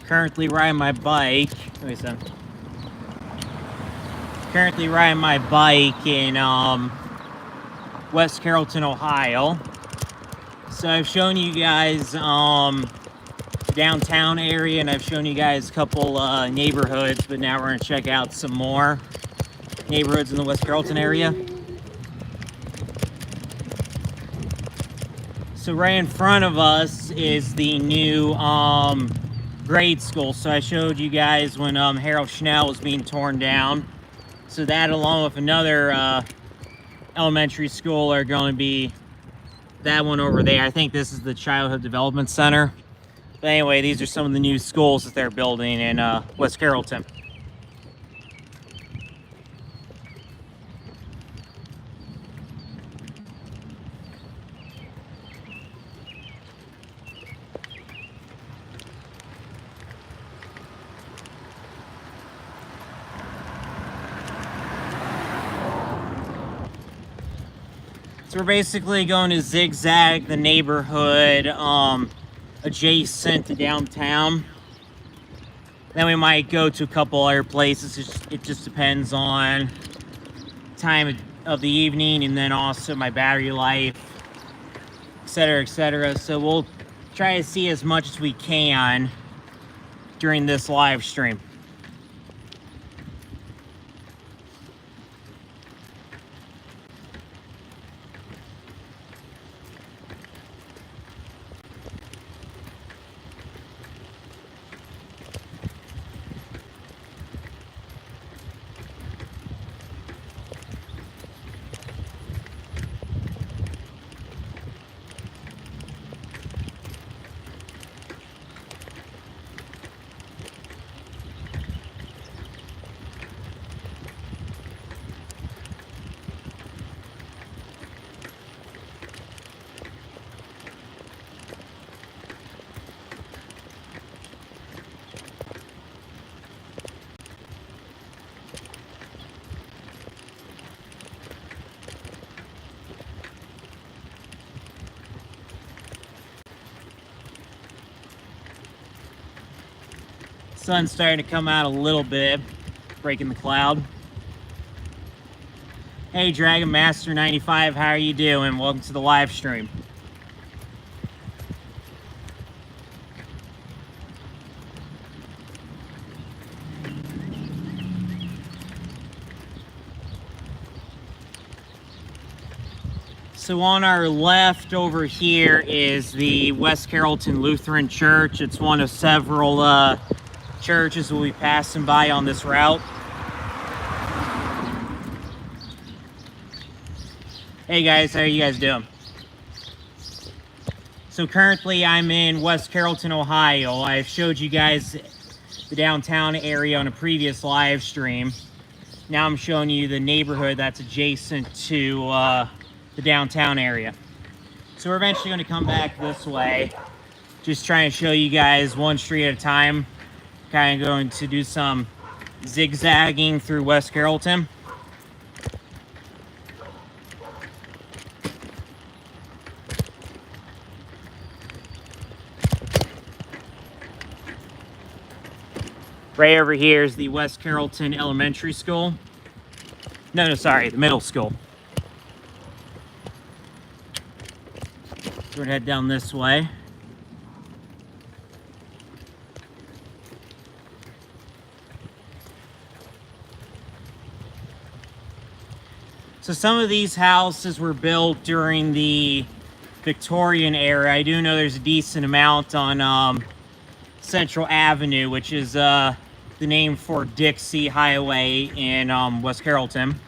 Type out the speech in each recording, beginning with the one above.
Currently riding my bike. Wait a second. Currently riding my bike in West Carrollton, Ohio. So I've shown you guys downtown area, and I've shown you guys a couple neighborhoods, but now we're going to check out some more neighborhoods in the West Carrollton area. So right in front of us is the new grade school. So I showed you guys when Harold Schnell was being torn down. So that, along with another elementary school, are going to be that one over there. I think this is the Childhood Development Center. But anyway, these are some of the new schools that they're building in West Carrollton. So we're basically going to zigzag the neighborhood adjacent to downtown. Then we might go to a couple other places. It just depends on time of the evening, and then also my battery life, etc., etc. So we'll try to see as much as we can during this live stream. Sun's starting to come out a little bit, breaking the cloud. Hey, Dragon Master 95, how are you doing? Welcome to the live stream. So on our left over here is the West Carrollton Lutheran Church. It's one of several churches we'll be passing by on this route. Hey guys, how are you guys doing? So currently I'm in West Carrollton, Ohio. I showed you guys the downtown area on a previous live stream. Now I'm showing you the neighborhood that's adjacent to the downtown area. So we're eventually going to come back this way. Just trying to show you guys one street at a time. Kind of going to do some zigzagging through West Carrollton. Right over here is the West Carrollton Elementary School. No, sorry, the middle school. So we're gonna head down this way. So some of these houses were built during the Victorian era. I do know there's a decent amount on Central Avenue, which is the name for Dixie Highway in West Carrollton.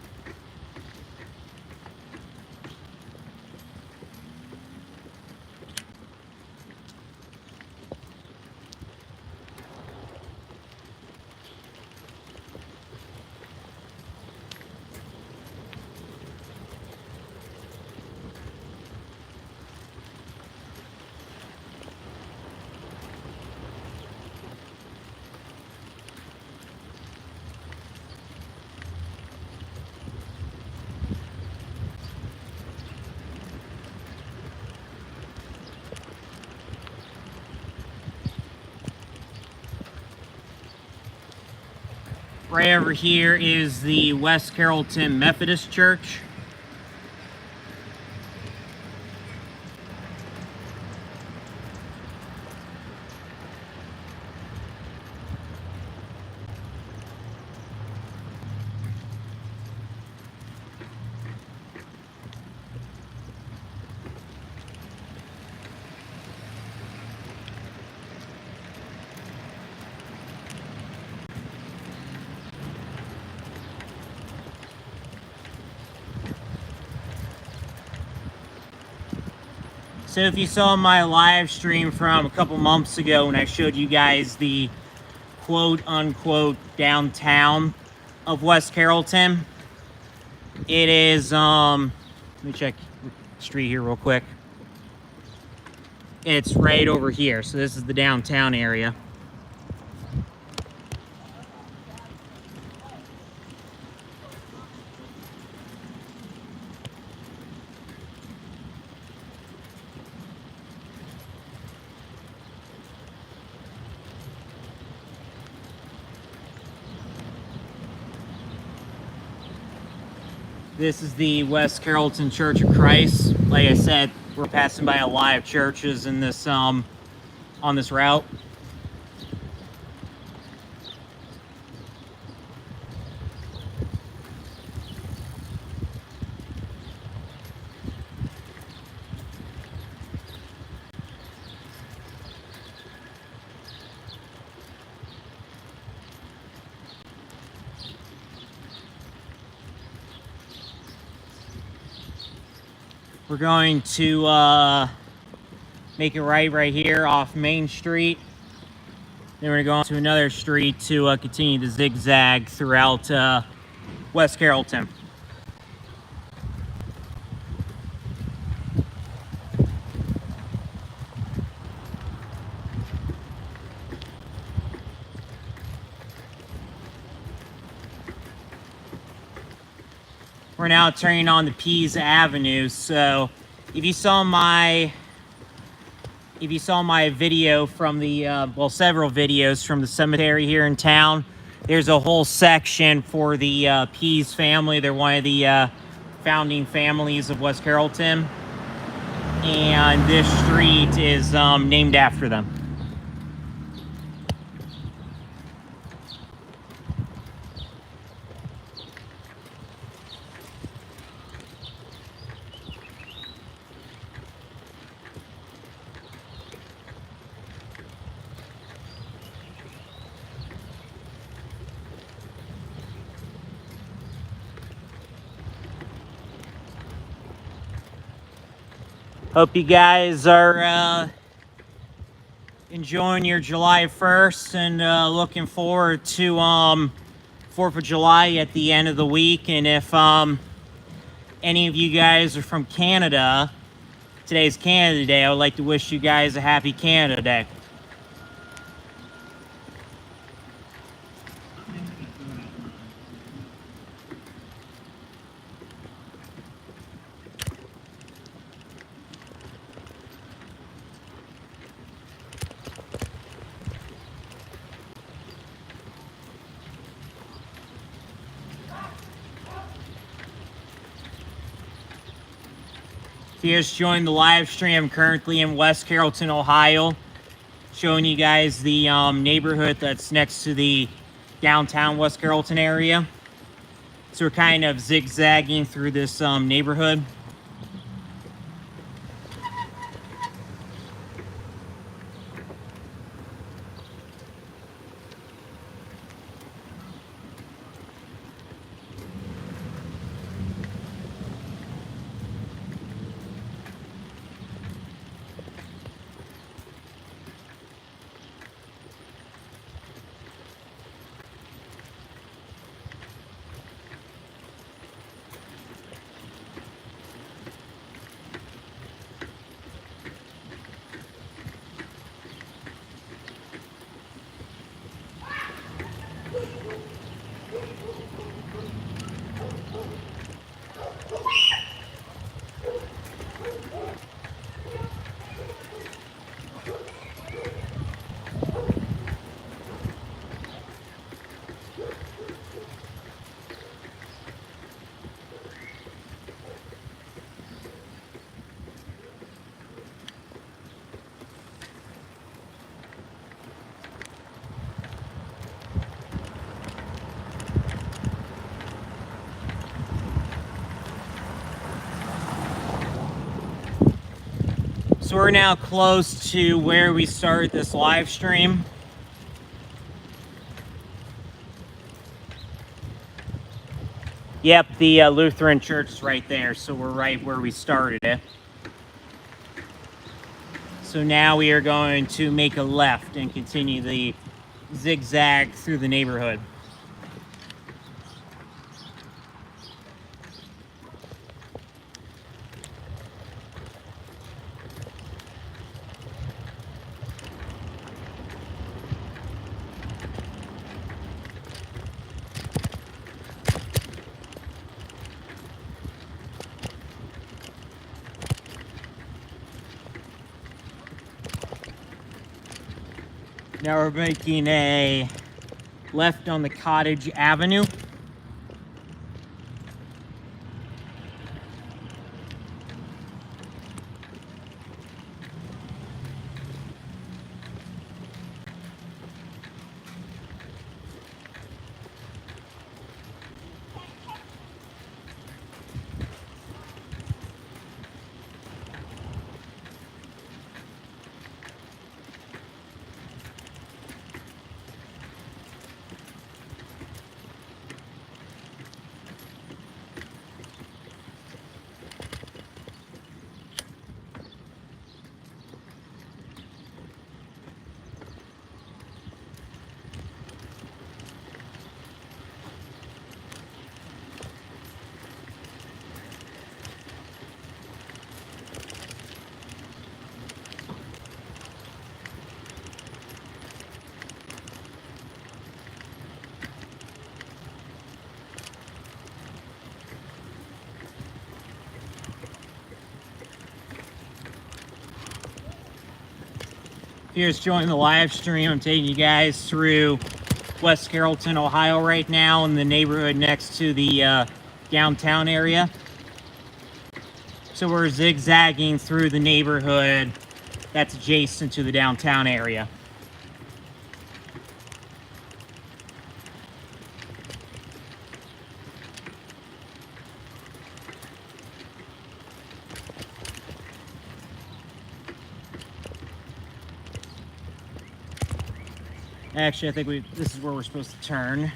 Right over here is the West Carrollton Methodist Church. So if you saw my live stream from a couple months ago when I showed you guys the quote-unquote downtown of West Carrollton, it is, let me check the street here real quick. It's right over here, so this is the downtown area. This is the West Carrollton Church of Christ. Like I said, we're passing by a lot of churches in this on this route. We're going to make it right here off Main Street. Then we're going to go on to another street to continue to zigzag throughout West Carrollton. We're now turning on the Pease Avenue. So if you saw my video from the several videos from the cemetery here in town, there's a whole section for the Pease family. They're one of the founding families of West Carrollton, and this street is named after them. Hope you guys are enjoying your July 1st and looking forward to 4th of July at the end of the week. And if any of you guys are from Canada, today's Canada Day, I would like to wish you guys a happy Canada Day. If you just joined the live stream, I'm currently in West Carrollton, Ohio, showing you guys the neighborhood that's next to the downtown West Carrollton area. So we're kind of zigzagging through this neighborhood. So we're now close to where we started this live stream. Yep, the Lutheran church is right there, so we're right where we started it. So now we are going to make a left and continue the zigzag through the neighborhood. Now we're making a left on the Cottage Avenue. If you're just joining the live stream, I'm taking you guys through West Carrollton, Ohio right now, in the neighborhood next to the downtown area. So we're zigzagging through the neighborhood that's adjacent to the downtown area. Actually, I think this is where we're supposed to turn.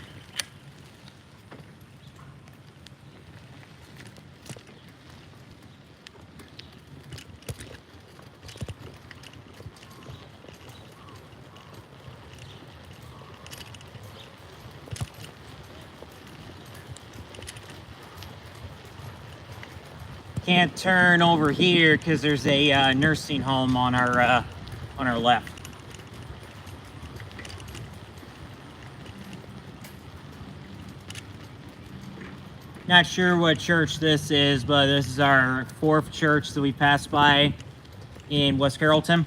Can't turn over here because there's a nursing home on our left. Not sure what church this is, but this is our fourth church that we passed by in West Carrollton.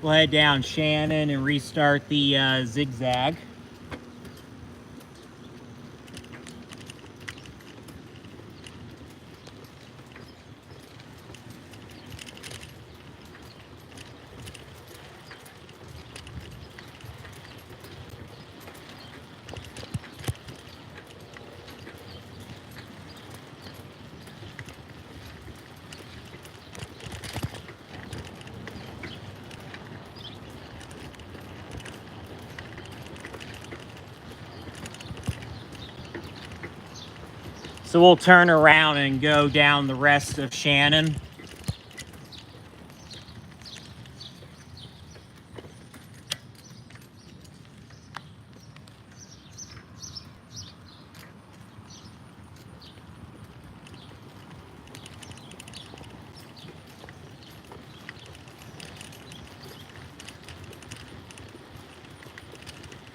We'll head down Shannon and restart the zigzag. So we'll turn around and go down the rest of Shannon.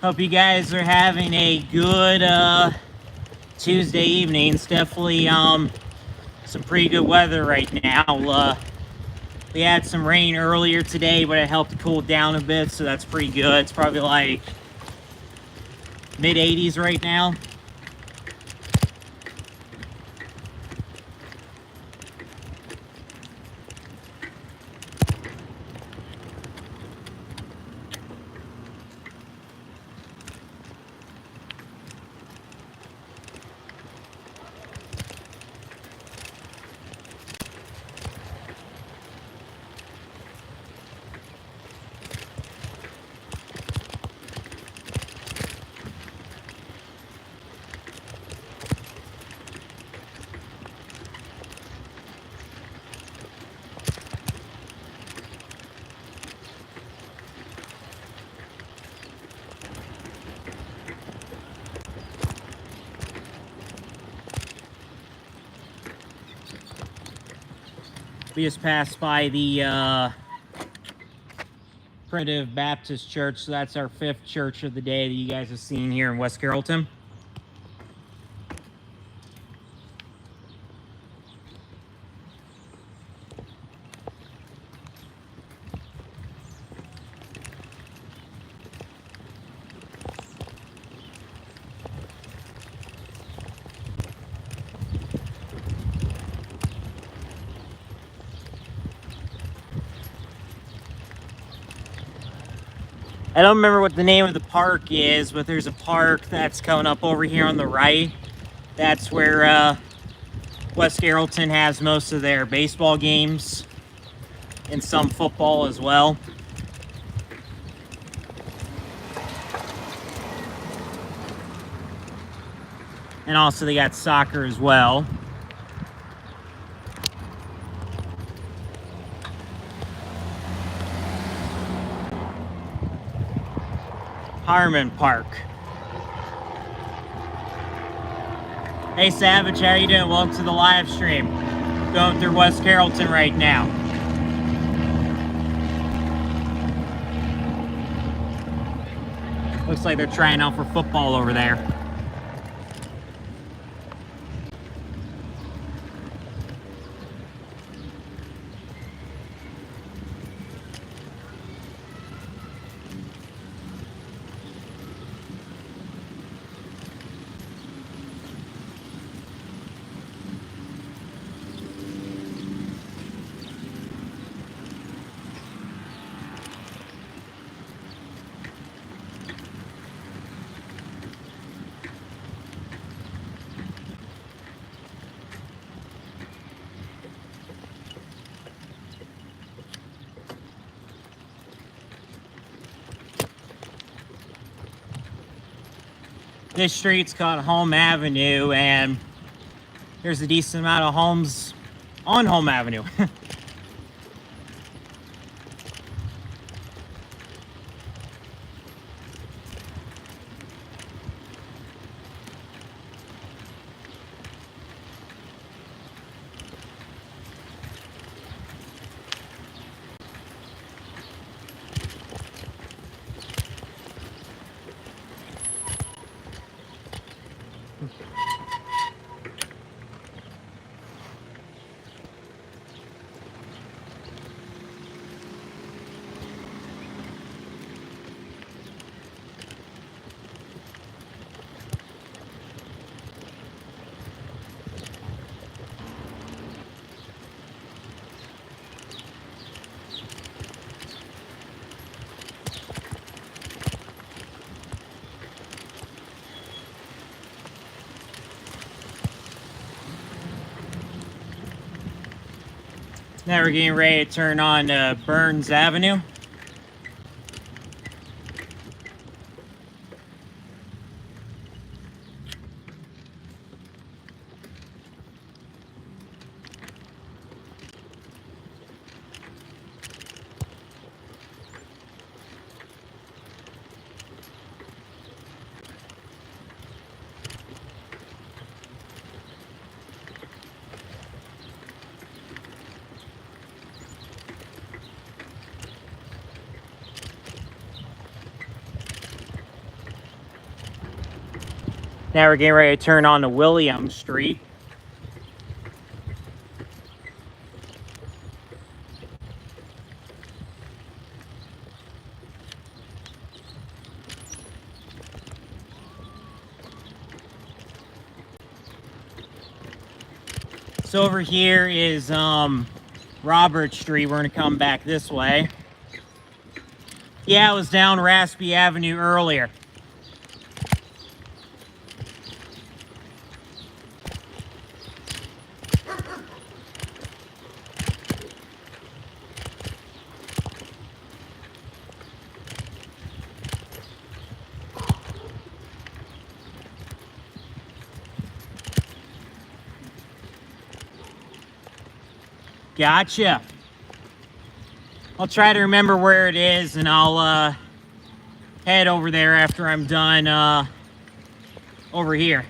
Hope you guys are having a good Tuesday evening. It's definitely some pretty good weather right now. We had some rain earlier today, but it helped cool down a bit, so that's pretty good. It's probably like mid-80s right now. We just passed by the Primitive Baptist Church, so that's our 5th church of the day that you guys have seen here in West Carrollton. I don't remember what the name of the park is, but there's a park that's coming up over here on the right. That's where West Carrollton has most of their baseball games and some football as well. And also they got soccer as well. Harmon Park. Hey Savage, how you doing? Welcome to the live stream. Going through West Carrollton right now. Looks like they're trying out for football over there. This street's called Home Avenue, and there's a decent amount of homes on Home Avenue. Now we're getting ready to turn on Burns Avenue. Now we're getting ready to turn on to William Street. So over here is Robert Street. We're gonna come back this way. Yeah, I was down Raspy Avenue earlier. Gotcha. I'll try to remember where it is, and I'll head over there after I'm done over here.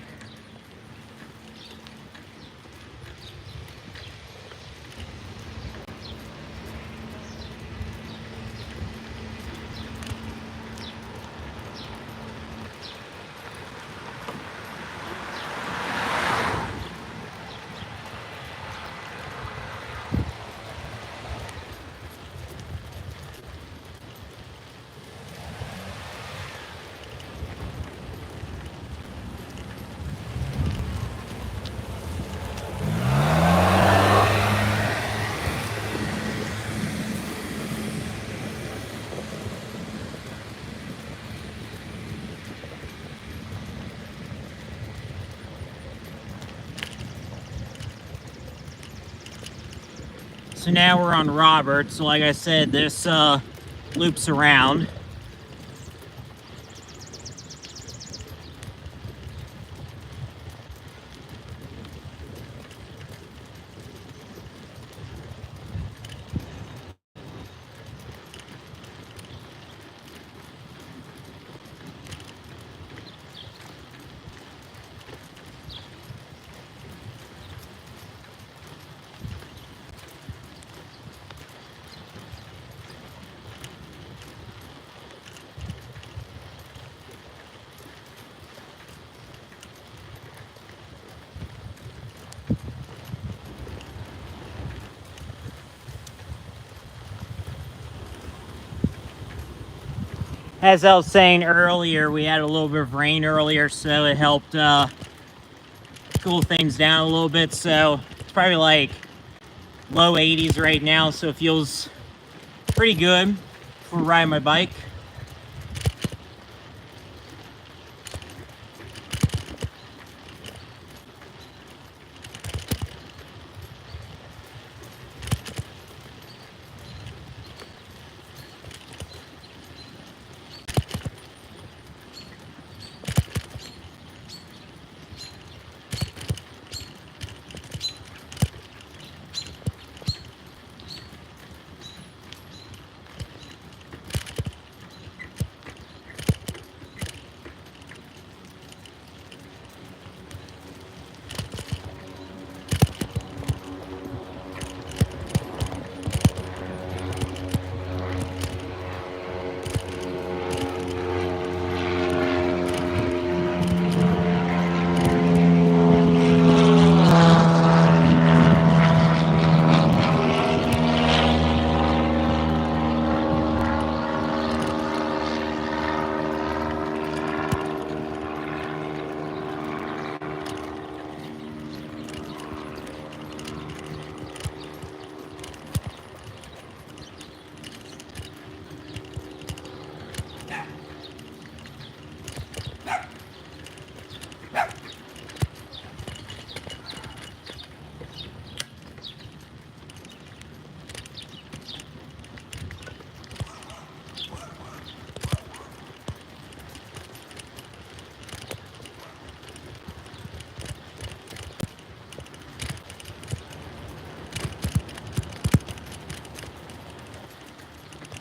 So now we're on Robert. So like I said, this loops around. As I was saying earlier, we had a little bit of rain earlier, so it helped cool things down a little bit. So it's probably like low 80s right now, so it feels pretty good for riding my bike.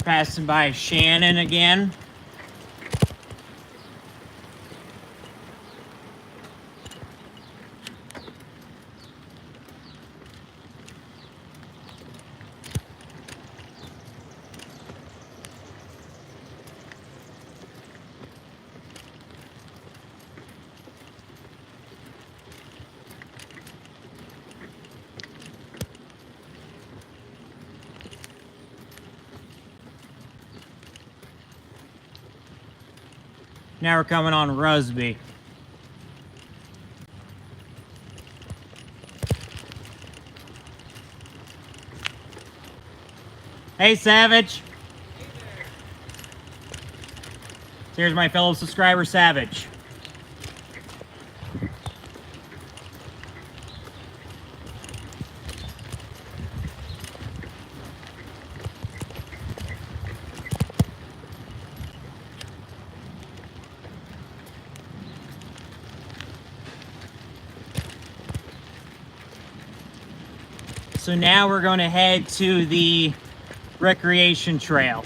Passing by Shannon again. Now we're coming on Rusby. Hey, Savage. Hey there. Here's my fellow subscriber, Savage. So now we're going to head to the recreation trail.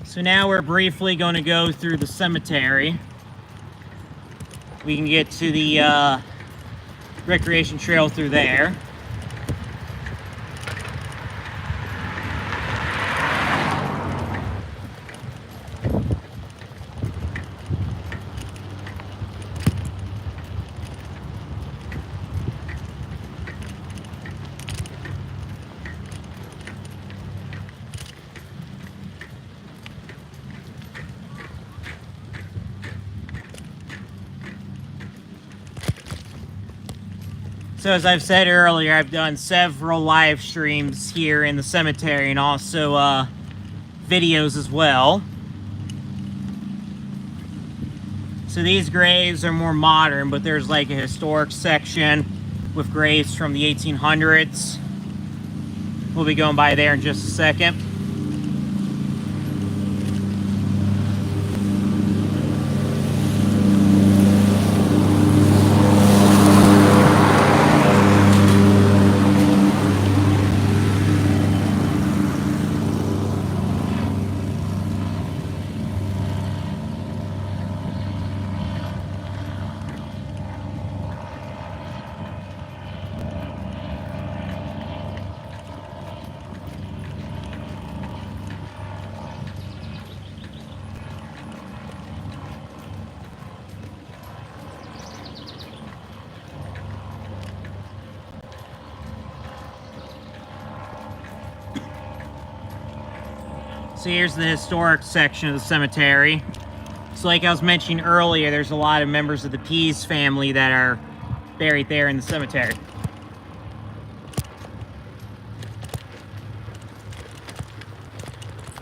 So now we're briefly going to go through the cemetery. We can get to the recreation trail through there. So as I've said earlier, I've done several live streams here in the cemetery and also videos as well. So these graves are more modern, but there's like a historic section with graves from the 1800s. We'll be going by there in just a second. So here's the historic section of the cemetery. So like I was mentioning earlier, there's a lot of members of the Pease family that are buried there in the cemetery.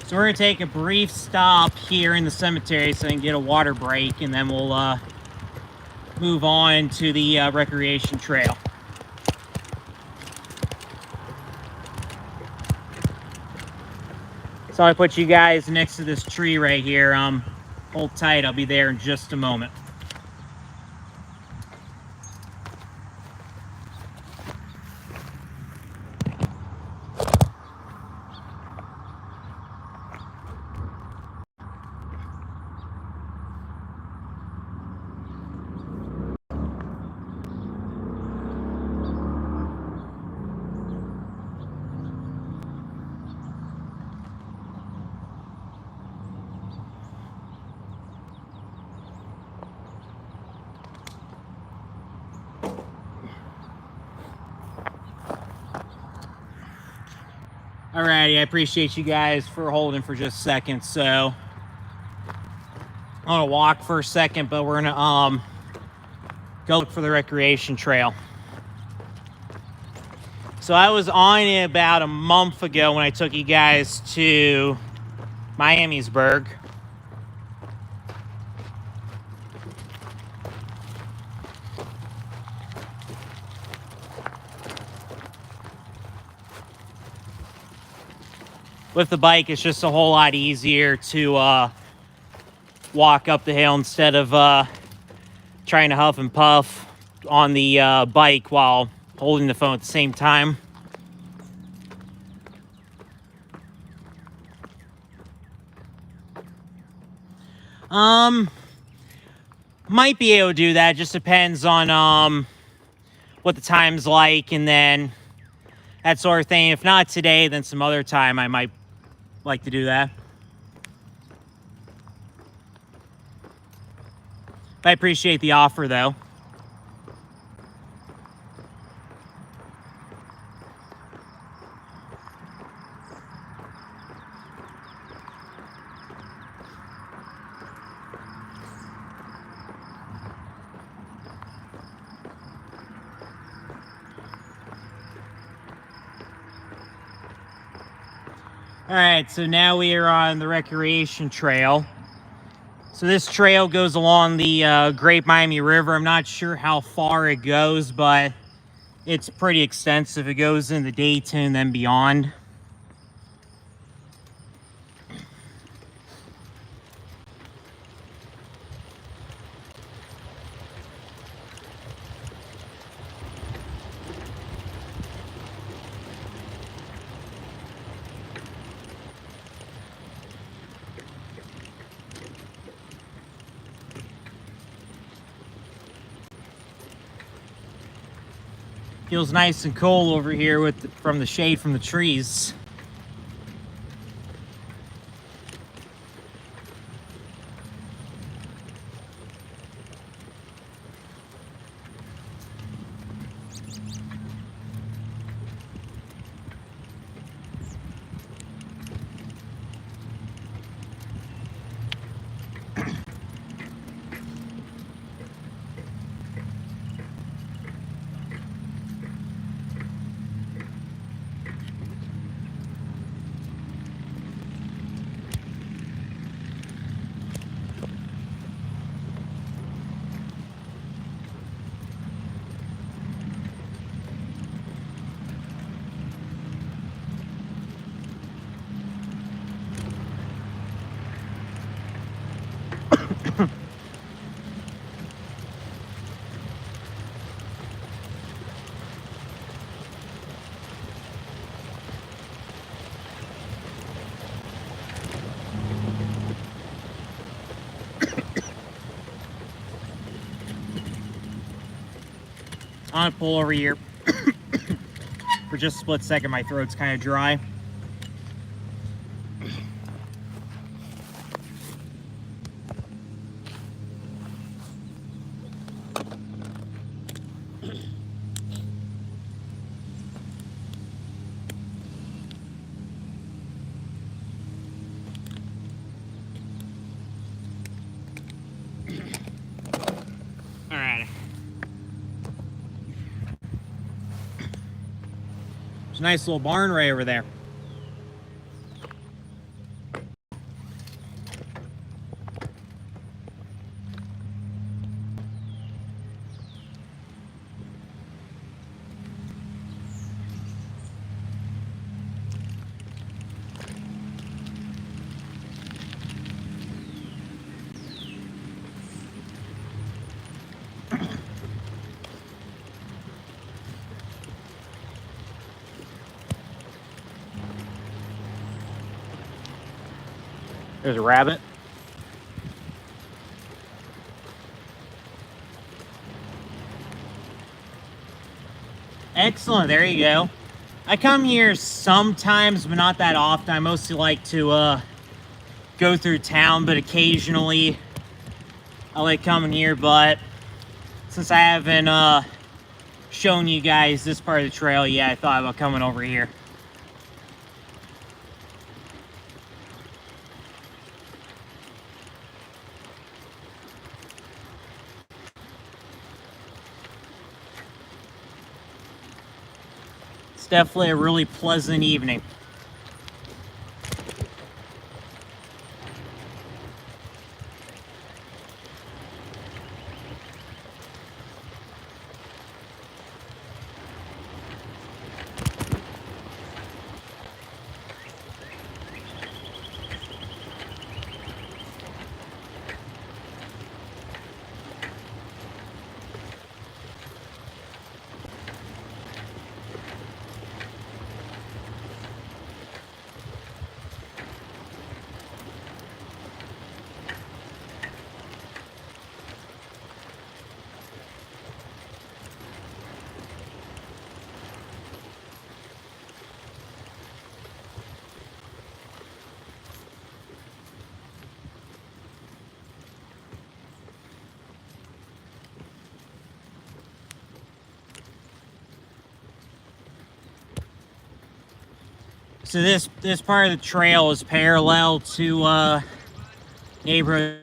So we're going to take a brief stop here in the cemetery so I can get a water break, and then we'll move on to the recreation trail. So I put you guys next to this tree right here. Hold tight, I'll be there in just a moment. Alrighty, I appreciate you guys for holding for just a second. So I'm gonna walk for a second, but we're gonna go look for the recreation trail. So I was on it about a month ago when I took you guys to Miamisburg. With the bike, it's just a whole lot easier to walk up the hill instead of trying to huff and puff on the bike while holding the phone at the same time. Might be able to do that. Just depends on what the time's like, and then that sort of thing. If not today, then some other time I might like to do that. I appreciate the offer, though. All right, so now we are on the recreation trail. So this trail goes along the Great Miami River. I'm not sure how far it goes, but it's pretty extensive. It goes into Dayton and then beyond. Feels nice and cool over here from the shade from the trees. I'm gonna pull over here for just a split second. My throat's kind of dry. All right. There's a nice little barn right over there. There's a rabbit. Excellent, there you go. I come here sometimes, but not that often. I mostly like to go through town, but occasionally I like coming here. But since I haven't shown you guys this part of the trail yet, I thought about coming over here. It's definitely a really pleasant evening. So this part of the trail is parallel to neighborhood.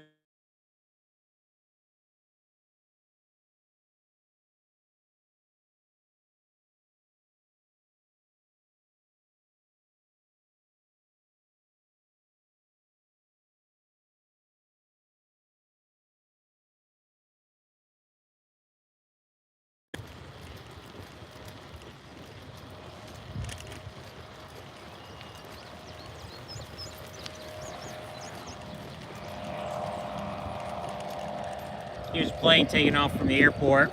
Here's a plane taking off from the airport.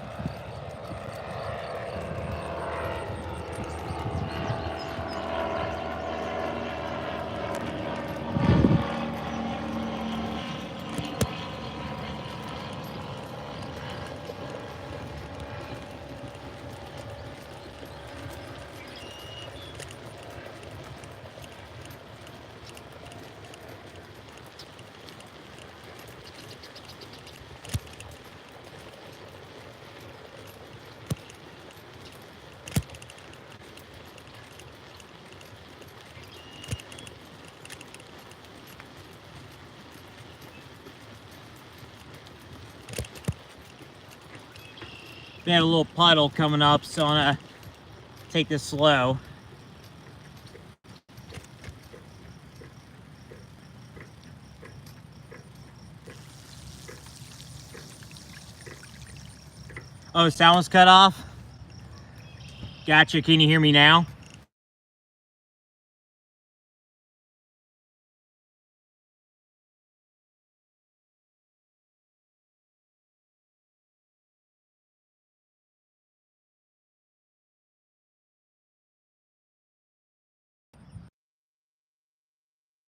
We have a little puddle coming up, so I'm gonna take this slow. Oh, sound was cut off? Gotcha, can you hear me now?